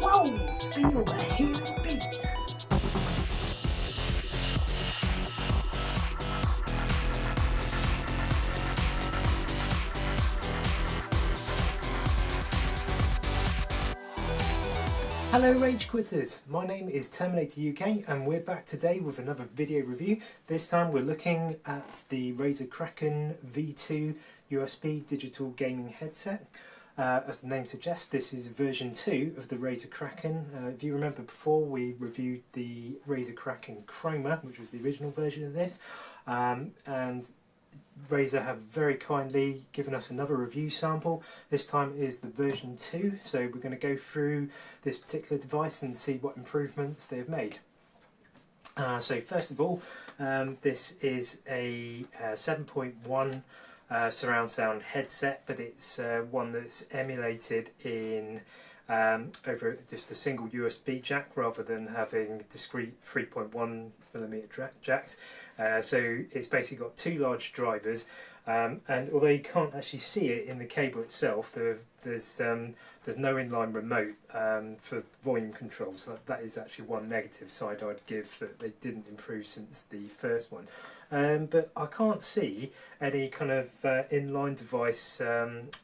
Whoa! Feel the healing beat! Hello Rage Quitters, my name is TerminatorUK and we're back today with another video review. This time we're looking at the Razer Kraken V2 USB digital gaming headset. As the name suggests, this is version 2 of the Razer Kraken. If you remember before, we reviewed the Razer Kraken Chroma, which was the original version of this, and Razer have very kindly given us another review sample. This time is the version 2, so we're going to go through this particular device and see what improvements they have made. So first of all, this is a 7.1 surround sound headset, but it's one that's emulated in over just a single USB jack rather than having discrete 3.1mm jacks. So it's basically got two large drivers, and although you can't actually see it in the cable itself, there's no inline remote for volume control, so that is actually one negative side I'd give, that they didn't improve since the first one. But I can't see any kind of inline device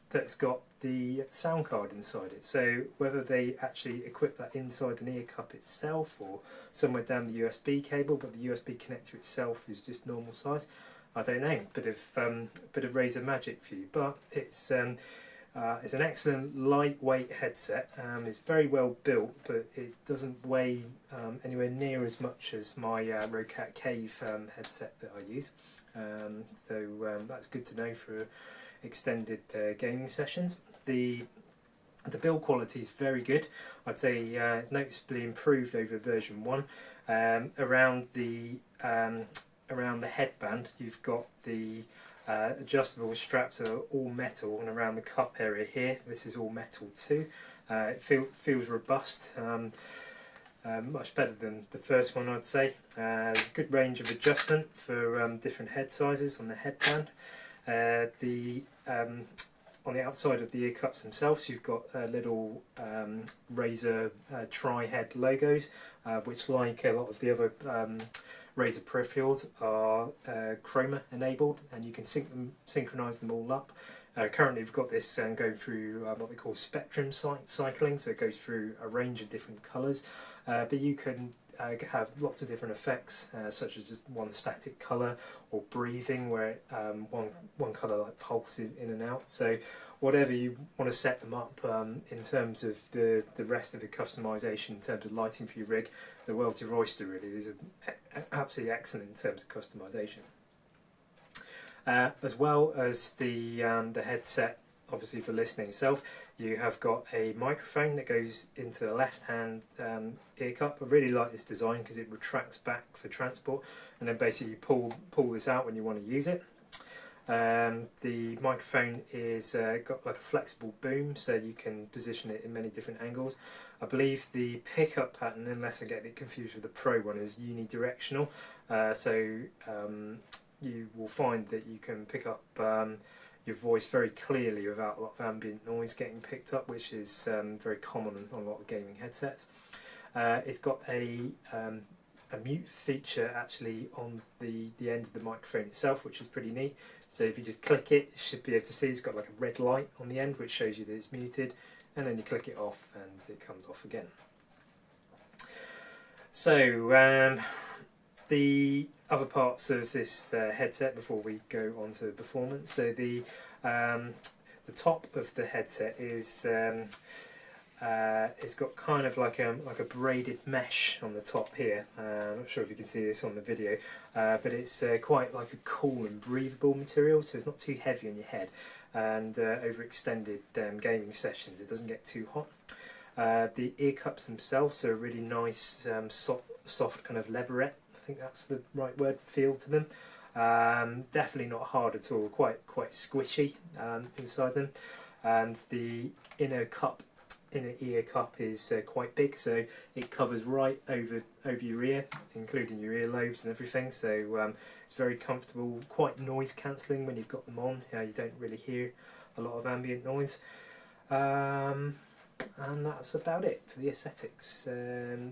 that's got the sound card inside it, so whether they actually equip that inside an ear cup itself or somewhere down the USB cable, but the USB connector itself is just normal size, I don't know. Bit of Razer magic for you, but it's an excellent lightweight headset. It's very well built, but it doesn't weigh anywhere near as much as my Rokat Cave headset that I use, so that's good to know for extended gaming sessions. The build quality is very good. I'd say noticeably improved over version 1. Around the headband, you've got the adjustable straps are all metal, and around the cup area here, this is all metal too. It feels robust, much better than the first one, I'd say. There's a good range of adjustment for different head sizes on the headband. On the outside of the ear cups themselves, you've got little Razer tri-head logos, which, like a lot of the other Razer peripherals, are Chroma enabled, and you can synchronise them all up. Currently we've got this going through what we call spectrum cycling, so it goes through a range of different colours, but you can have lots of different effects, such as just one static colour, or breathing, where one colour like pulses in and out. So whatever you want to set them up in terms of the rest of the customisation, in terms of lighting for your rig, the world's your oyster really. These are absolutely excellent in terms of customisation. As well as the headset, obviously for listening itself, you have got a microphone that goes into the left hand ear cup. I really like this design because it retracts back for transport, and then basically you pull this out when you want to use it. The microphone is got like a flexible boom, so you can position it in many different angles. I believe the pickup pattern, unless I get it confused with the Pro one, is unidirectional, so you will find that you can pick up your voice very clearly without a lot of ambient noise getting picked up, which is very common on a lot of gaming headsets. It's got a mute feature actually on the end of the microphone itself, which is pretty neat. So if you just click it, you should be able to see it's got like a red light on the end which shows you that it's muted, and then you click it off and it comes off again. So the other parts of this headset before we go on to performance. So the top of the headset is it's got kind of like a braided mesh on the top here. I'm not sure if you can see this on the video, but it's quite like a cool and breathable material, so it's not too heavy on your head, and over extended gaming sessions it doesn't get too hot. The ear cups themselves are a really nice soft kind of leatherette. I think that's the right word, feel to them. Definitely not hard at all, quite squishy inside them, and the inner ear cup is quite big, so it covers right over your ear, including your earlobes and everything, so it's very comfortable, quite noise cancelling when you've got them on. You don't really hear a lot of ambient noise. And that's about it for the aesthetics.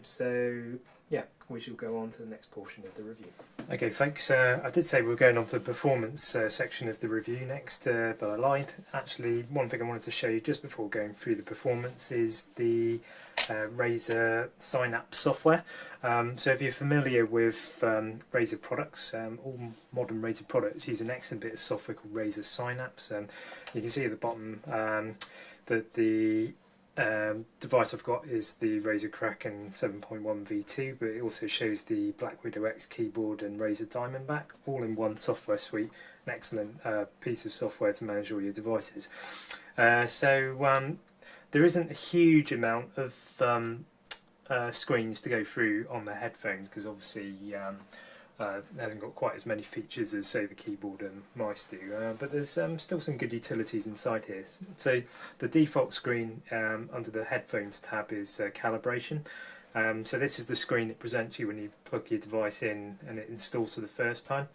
So yeah, we shall go on to the next portion of the review. Okay folks, I did say we were going on to the performance section of the review next, but I lied. Actually, one thing I wanted to show you just before going through the performance is the Razer Synapse software. So if you're familiar with Razer products, all modern Razer products use an excellent bit of software called Razer Synapse. You can see at the bottom that the device I've got is the Razer Kraken 7.1 V2, but it also shows the Black Widow X keyboard and Razer Diamondback all in one software suite. An excellent piece of software to manage all your devices. So there isn't a huge amount of screens to go through on the headphones, because obviously it hasn't got quite as many features as, say, the keyboard and mice do, but there's still some good utilities inside here. So the default screen under the headphones tab is calibration. So this is the screen it presents you when you plug your device in and it installs for the first time.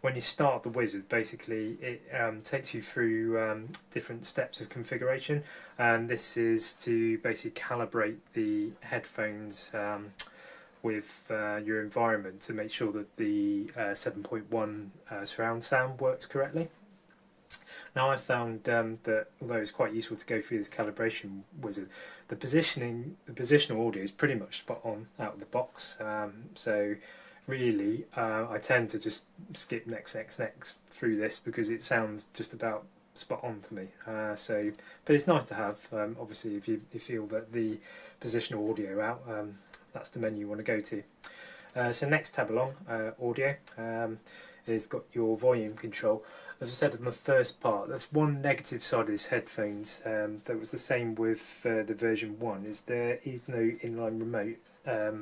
When you start the wizard, basically it takes you through different steps of configuration, and this is to basically calibrate the headphones with your environment to make sure that the 7.1 surround sound works correctly. Now I've found that although it's quite useful to go through this calibration wizard, the positional audio is pretty much spot on out of the box. So really I tend to just skip next through this because it sounds just about spot on to me. But it's nice to have. Obviously, if you feel that the positional audio out, that's the menu you want to go to. So next tab along, audio, is got your volume control. As I said in the first part, that's one negative side of these headphones that was the same with the version 1, is there is no inline remote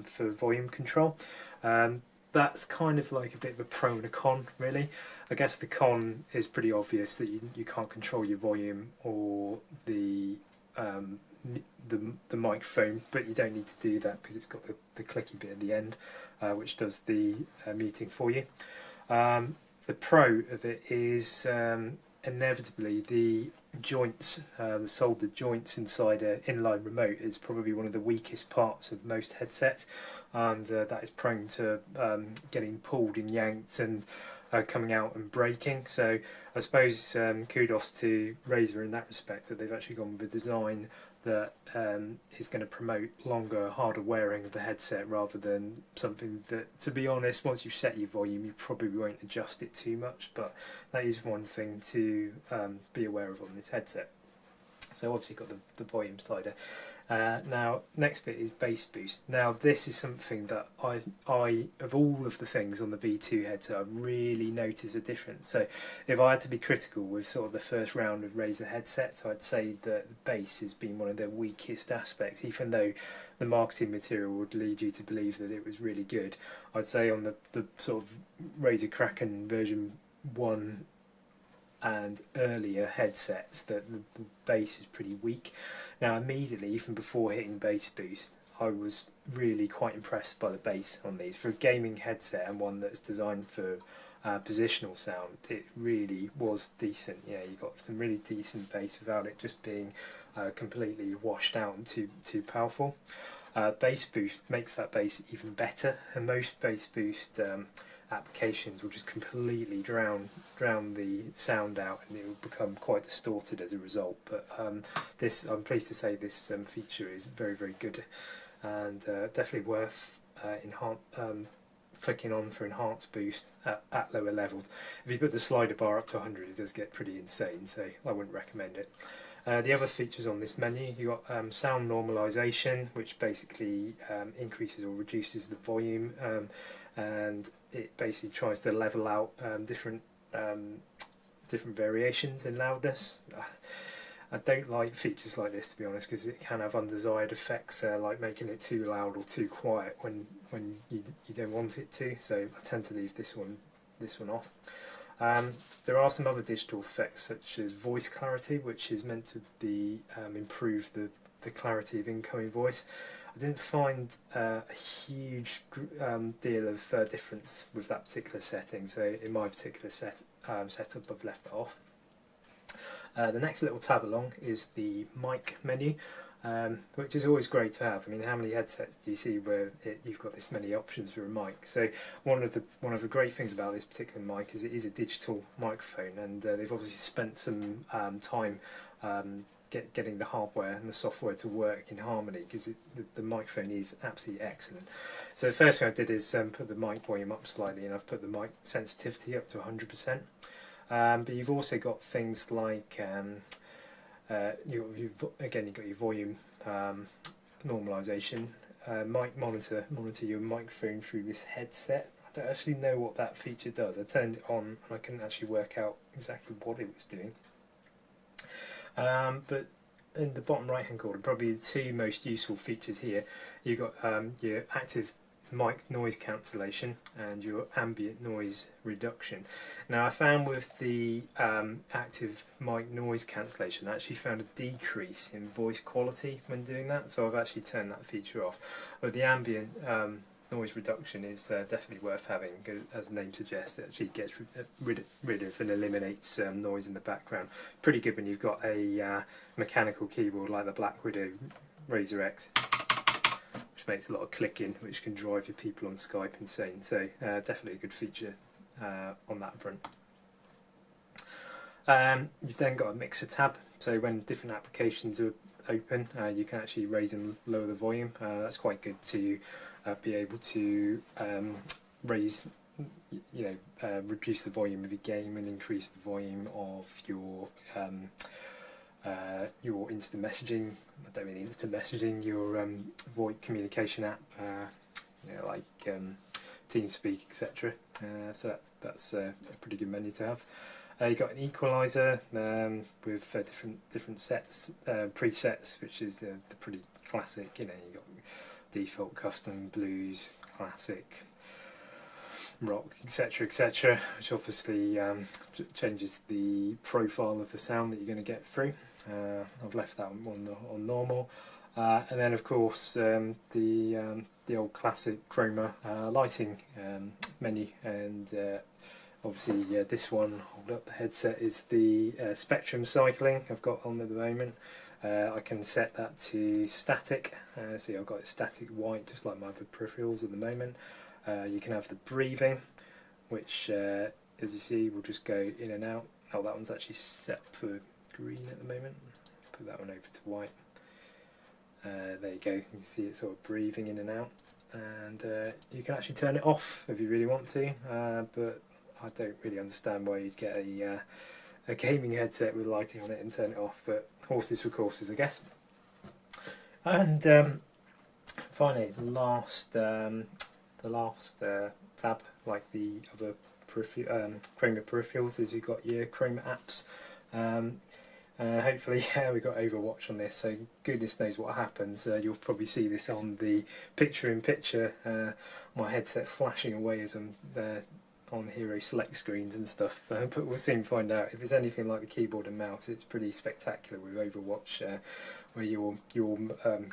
for volume control. That's kind of like a bit of a pro and a con, really. I guess the con is pretty obvious, that you can't control your volume or the microphone, but you don't need to do that because it's got the clicky bit at the end, which does the muting for you. The pro of it is inevitably the joints, the soldered joints inside an inline remote is probably one of the weakest parts of most headsets, and that is prone to getting pulled and yanked and coming out and breaking. So I suppose kudos to Razer in that respect, that they've actually gone with a design that is going to promote longer, harder wearing of the headset, rather than something that, to be honest, once you've set your volume you probably won't adjust it too much, but that is one thing to be aware of on this headset. So obviously got the volume slider. Now next bit is bass boost. Now this is something that I of all of the things on the V2 headset, I really notice a difference. So if I had to be critical with sort of the first round of Razer headsets, I'd say that the bass has been one of their weakest aspects, even though the marketing material would lead you to believe that it was really good. I'd say on the sort of Razer Kraken version 1 and earlier headsets that the bass is pretty weak. Now immediately, even before hitting bass boost, I was really quite impressed by the bass on these. For a gaming headset and one that's designed for positional sound, it really was decent. Yeah, you got some really decent bass without it just being completely washed out and too powerful. Bass boost makes that bass even better, and most bass boost applications will just completely drown the sound out, and it will become quite distorted as a result. But this, I'm pleased to say, this feature is very, very good, and definitely worth clicking on for enhanced boost at lower levels. If you put the slider bar up to 100, it does get pretty insane, so I wouldn't recommend it. The other features on this menu, you got sound normalization, which basically increases or reduces the volume, and it basically tries to level out different variations in loudness. I don't like features like this, to be honest, because it can have undesired effects, like making it too loud or too quiet when you don't want it to. So I tend to leave this one off. There are some other digital effects, such as voice clarity, which is meant to be improve the clarity of incoming voice. I didn't find a huge deal of difference with that particular setting, so in my particular setup I've left it off. The next little tab along is the mic menu. which is always great to have. I mean, how many headsets do you see where you've got this many options for a mic? So one of the great things about this particular mic is it is a digital microphone, and they've obviously spent some time getting the hardware and the software to work in harmony, because the microphone is absolutely excellent. So the first thing I did is put the mic volume up slightly, and I've put the mic sensitivity up to 100%. But you've also got things like you've got your volume normalization, mic monitor your microphone through this headset. I don't actually know what that feature does. I turned it on and I couldn't actually work out exactly what it was doing. But in the bottom right hand corner, probably the two most useful features here, you've got your active mic noise cancellation and your ambient noise reduction. Now I found with the active mic noise cancellation, I actually found a decrease in voice quality when doing that, so I've actually turned that feature off. But the ambient noise reduction is definitely worth having, because as the name suggests, it actually gets rid of and eliminates noise in the background. Pretty good when you've got a mechanical keyboard like the Black Widow Razer X, which makes a lot of clicking, which can drive your people on Skype insane. So definitely a good feature on that front. You've then got a mixer tab, so when different applications are open, you can actually raise and lower the volume. That's quite good to be able to raise, reduce the volume of your game and increase the volume of your instant messaging. I don't mean instant messaging, your VoIP communication app, like TeamSpeak, etc. So that's a pretty good menu to have. You've got an equalizer with different sets, presets, which is the pretty classic. You've got default, custom, blues, classic, rock, etc., which obviously changes the profile of the sound that you're going to get through. I've left that one on normal, and then of course the old classic chroma lighting menu, and obviously this one, hold up the headset, is the spectrum cycling I've got on at the moment. I can set that to static, see I've got it static white just like my other peripherals at the moment. You can have the breathing, which as you see will just go in and out. Oh, that one's actually set for green at the moment. Put that one over to white. There you go, you can see it sort of breathing in and out, and you can actually turn it off if you really want to, but I don't really understand why you'd get a gaming headset with lighting on it and turn it off, but horses for courses, I guess. And finally, the last tab, like the other Chroma peripherals, is you've got your Chroma apps. Hopefully we've got Overwatch on this, so goodness knows what happens. You'll probably see this on the picture-in-picture, my headset flashing away as I'm on hero select screens and stuff, but we'll soon find out. If it's anything like the keyboard and mouse, it's pretty spectacular with Overwatch, where your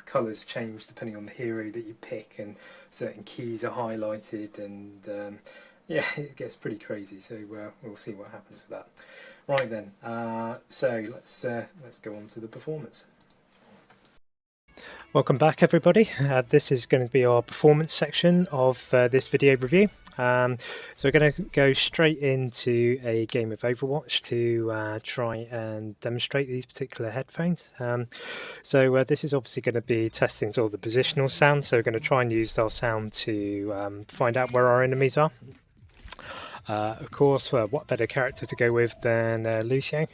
colours change depending on the hero that you pick, and certain keys are highlighted, and yeah, it gets pretty crazy. So we'll see what happens with that. Right then, so let's go on to the performance. Welcome back, everybody. This is going to be our performance section of this video review. So we're going to go straight into a game of Overwatch to try and demonstrate these particular headphones. So this is obviously going to be testing sort of the positional sound. So we're going to try and use our sound to find out where our enemies are. Of course, what better character to go with than Lucio,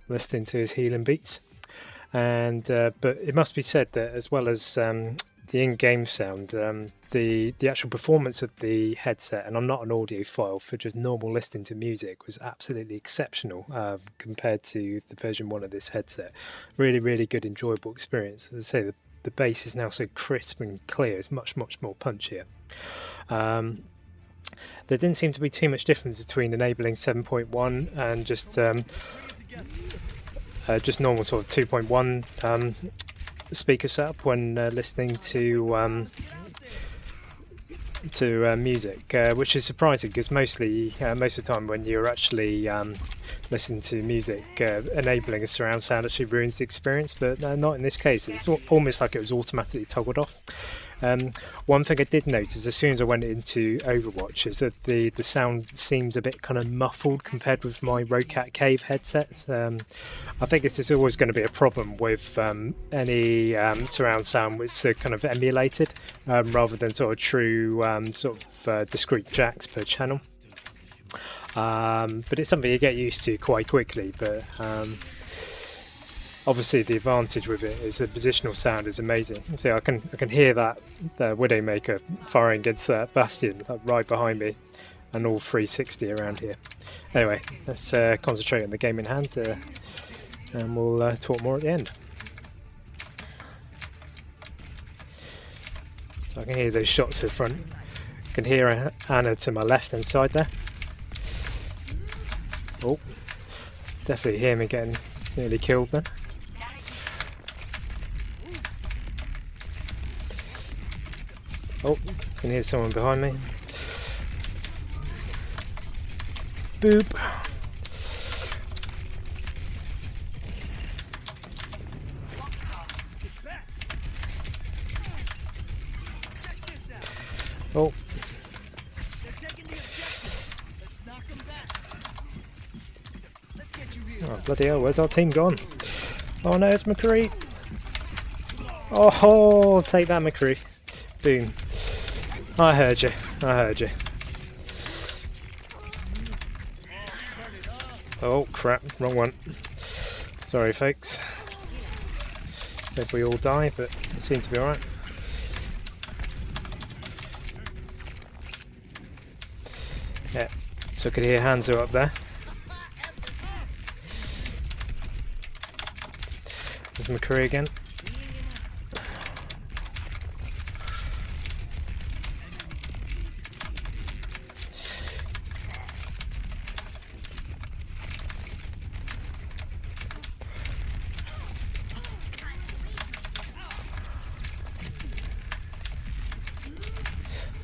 listening to his healing beats. And but it must be said that as well as the in-game sound, the actual performance of the headset, and I'm not an audiophile, for just normal listening to music, was absolutely exceptional compared to the version 1 of this headset. Really good, enjoyable experience. As I say, the bass is now so crisp and clear, it's much more punchier. There didn't seem to be too much difference between enabling 7.1 and just normal sort of 2.1 speaker setup when listening to music, which is surprising, because most of the time when you're actually listening to music, enabling a surround sound actually ruins the experience, but not in this case. It's almost like it was automatically toggled off. One thing I did notice as soon as I went into Overwatch is that the sound seems a bit kind of muffled compared with my Rokat Cave headsets. I think this is always going to be a problem with any surround sound which are kind of emulated rather than sort of true discrete jacks per channel. But it's something you get used to quite quickly. But obviously the advantage with it is the positional sound is amazing. So I can hear that the Widowmaker firing against that Bastion right behind me, and all 360 around here. Anyway, let's concentrate on the game in hand, and we'll talk more at the end. So I can hear those shots in front. I can hear Anna to my left hand side there. Oh, definitely hear me getting nearly killed then. Oh, can hear someone behind me. Boop. Oh. Oh, bloody hell, where's our team gone? Oh no, it's McCree. Oh, take that, McCree. Boom. I heard you. I heard you. Oh crap, wrong one. Sorry folks. Hope we all die, but it seems to be alright. Yeah, so I could hear Hanzo up there. There's McCree again.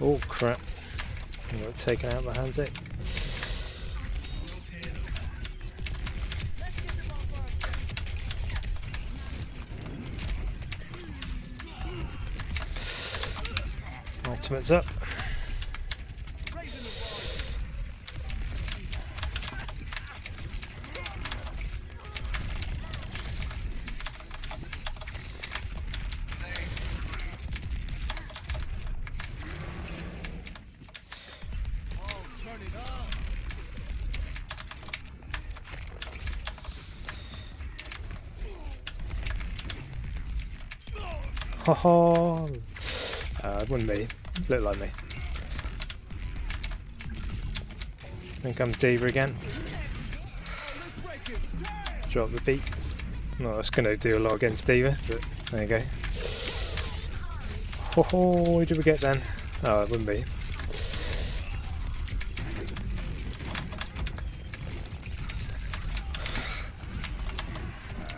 Oh crap, I got taken out by Hanzo. Ultimate's up. Ho ho! It wouldn't be. Look like me. Then comes Diva again. Drop the beat. Not that's going to do a lot against Diva, but there you go. Ho ho! What did we get then? Oh, it wouldn't be.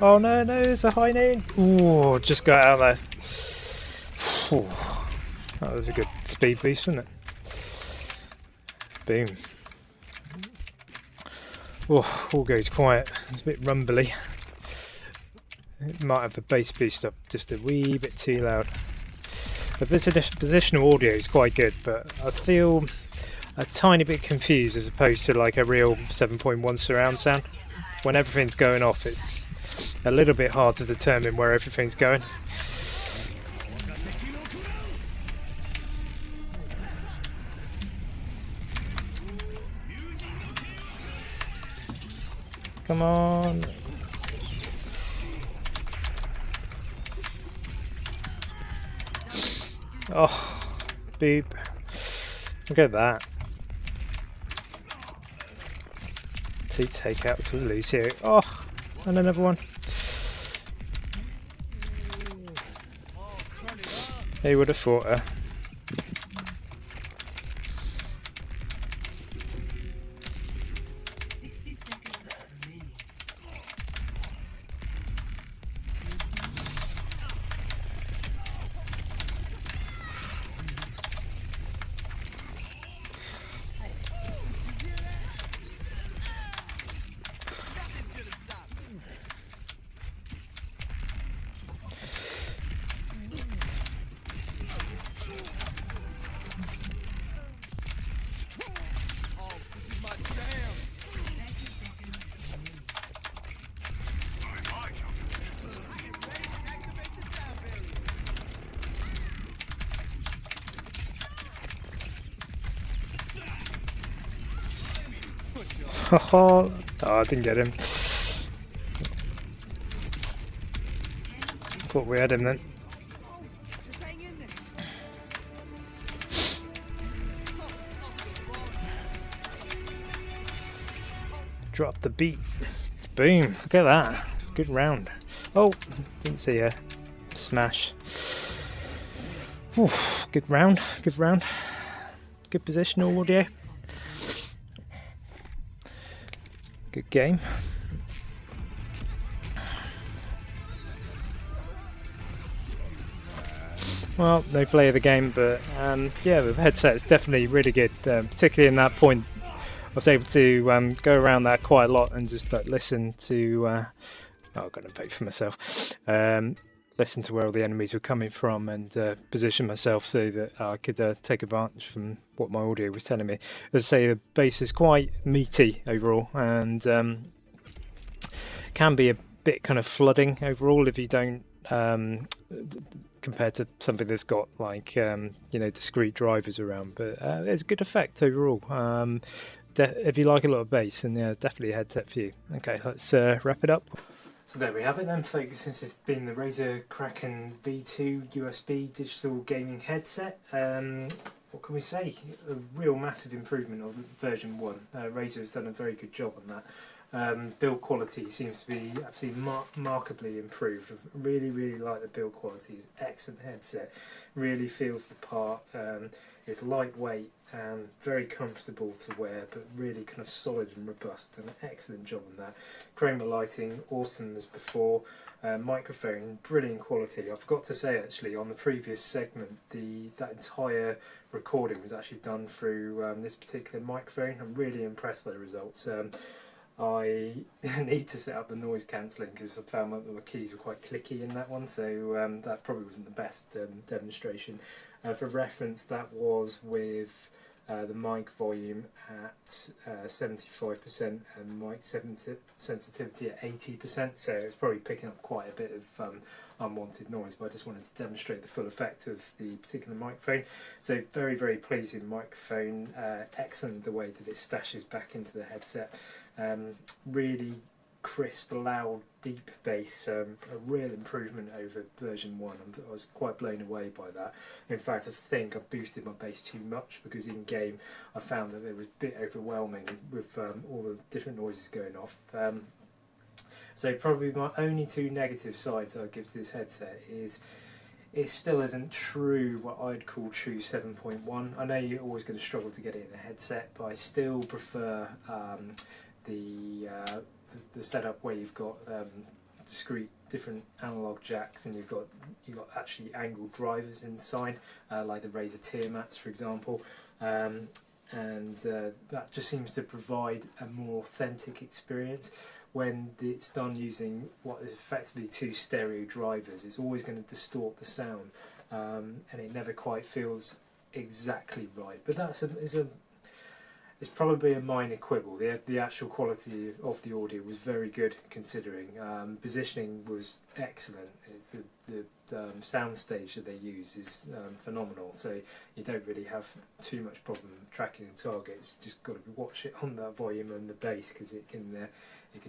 Oh no, no, it's a high noon. Ooh, just got out there. Ooh, that was a good speed boost, wasn't it? Boom. Oh, all goes quiet. It's a bit rumbly. It might have the bass boost up just a wee bit too loud. The positional audio is quite good, but I feel a tiny bit confused as opposed to like a real 7.1 surround sound. When everything's going off, it's a little bit hard to determine where everything's going. Come on. Oh, boop. Look at that. 2 takeouts with Lucio. Oh, and another one. He would have fought her. Oh, I didn't get him. Thought we had him then. Drop the beat. Boom. Look at that. Good round. Oh, didn't see her. Smash. Oof, good round. Good round. Good positional audio. Good game. Well, no play of the game, but yeah, the headset is definitely really good, particularly in that point. I was able to go around that quite a lot and just listen to. Oh, I'm going to vote for myself. Listen to where all the enemies were coming from and position myself so that I could take advantage from what my audio was telling me. As I say, the bass is quite meaty overall and can be a bit kind of flooding overall if you don't. Compared to something that's got like discrete drivers around, but there's a good effect overall. If you like a lot of bass, then yeah, definitely a headset for you. Okay, let's wrap it up. So there we have it then, folks. This has been the Razer Kraken V2 USB digital gaming headset. What can we say? A real massive improvement on version 1. Razer has done a very good job on that. Build quality seems to be absolutely markedly improved. I really like the build quality. It's an excellent headset. Really feels the part. It's lightweight and very comfortable to wear, but really kind of solid and robust. An excellent job on that. Chroma lighting, awesome as before. Microphone, brilliant quality. I forgot to say actually on the previous segment, that entire recording was actually done through this particular microphone. I'm really impressed by the results. I need to set up the noise cancelling because I found that the keys were quite clicky in that one, so that probably wasn't the best demonstration. For reference, that was with the mic volume at 75% and mic sensitivity at 80%, so it's probably picking up quite a bit of unwanted noise, but I just wanted to demonstrate the full effect of the particular microphone. So very pleasing microphone, excellent the way that it stashes back into the headset. Really crisp, loud, deep bass, a real improvement over version 1. I was quite blown away by that. In fact, I think I boosted my bass too much because in game I found that it was a bit overwhelming with all the different noises going off. So probably my only two negative sides I'll give to this headset is it still isn't true what I'd call true 7.1. I know you're always going to struggle to get it in a headset, but I still prefer the setup where you've got discrete different analog jacks and you've got actually angled drivers inside, like the Razer tier mats for example, and that just seems to provide a more authentic experience. When it's done using what is effectively two stereo drivers, it's always going to distort the sound, and it never quite feels exactly right. But it's probably a minor quibble. The actual quality of the audio was very good considering. Positioning was excellent. The soundstage that they use is phenomenal, so you don't really have too much problem tracking the targets. Just got to watch it on that volume and the bass because it can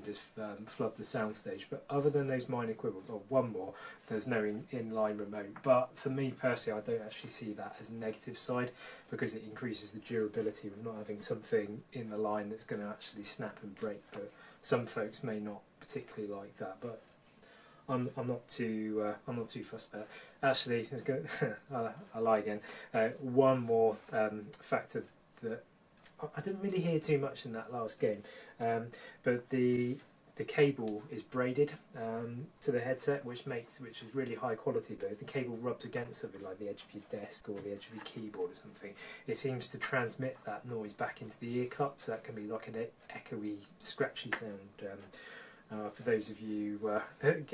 just flood the soundstage. But other than those minor quibbles, or one more, there's no inline remote. But for me personally, I don't actually see that as a negative side because it increases the durability of not having something in the line that's going to actually snap and break. But some folks may not particularly like that. But I'm not too fussed about it. Actually, I lie again. One more factor that I didn't really hear too much in that last game, but the cable is braided to the headset, which is really high quality. But if the cable rubs against something like the edge of your desk or the edge of your keyboard or something, it seems to transmit that noise back into the ear cup, so that can be like an echoey, scratchy sound. For those of you that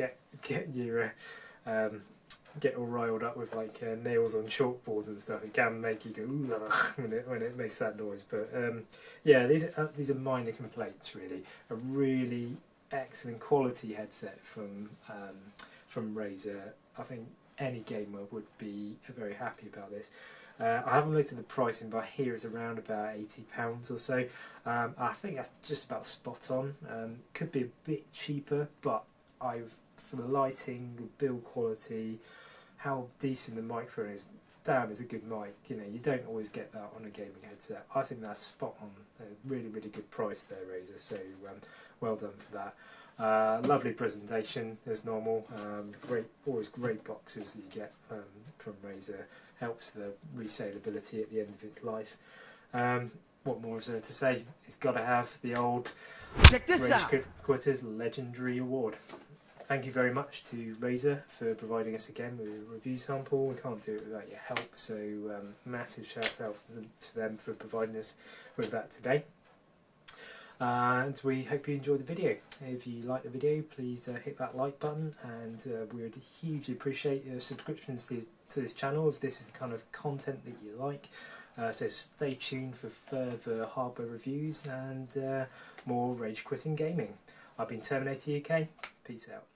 get all riled up with like nails on chalkboards and stuff, it can make you go ooh when it makes that noise. But yeah, these are minor complaints really. A really excellent quality headset from Razer. I think any gamer would be very happy about this. I haven't looked at the pricing, but I hear it's around about £80 or so. I think that's just about spot on. Could be a bit cheaper, but for the lighting, the build quality, how decent the microphone is, damn, it's a good mic. You know, you don't always get that on a gaming headset. I think that's spot on. A really, really good price there, Razer. So well done for that. Lovely presentation as normal. Always great boxes that you get from Razer. Helps the resaleability at the end of its life. What more is there to say? It's got to have the old RageQuitters Legendary Award. Thank you very much to Razer for providing us again with a review sample. We can't do it without your help, so massive shout out to them for providing us with that today. And we hope you enjoyed the video. If you like the video, please hit that like button, and we would hugely appreciate your subscriptions to this channel if this is the kind of content that you like. So stay tuned for further hardware reviews and more rage quitting gaming. I've been TerminatorUK. Peace out.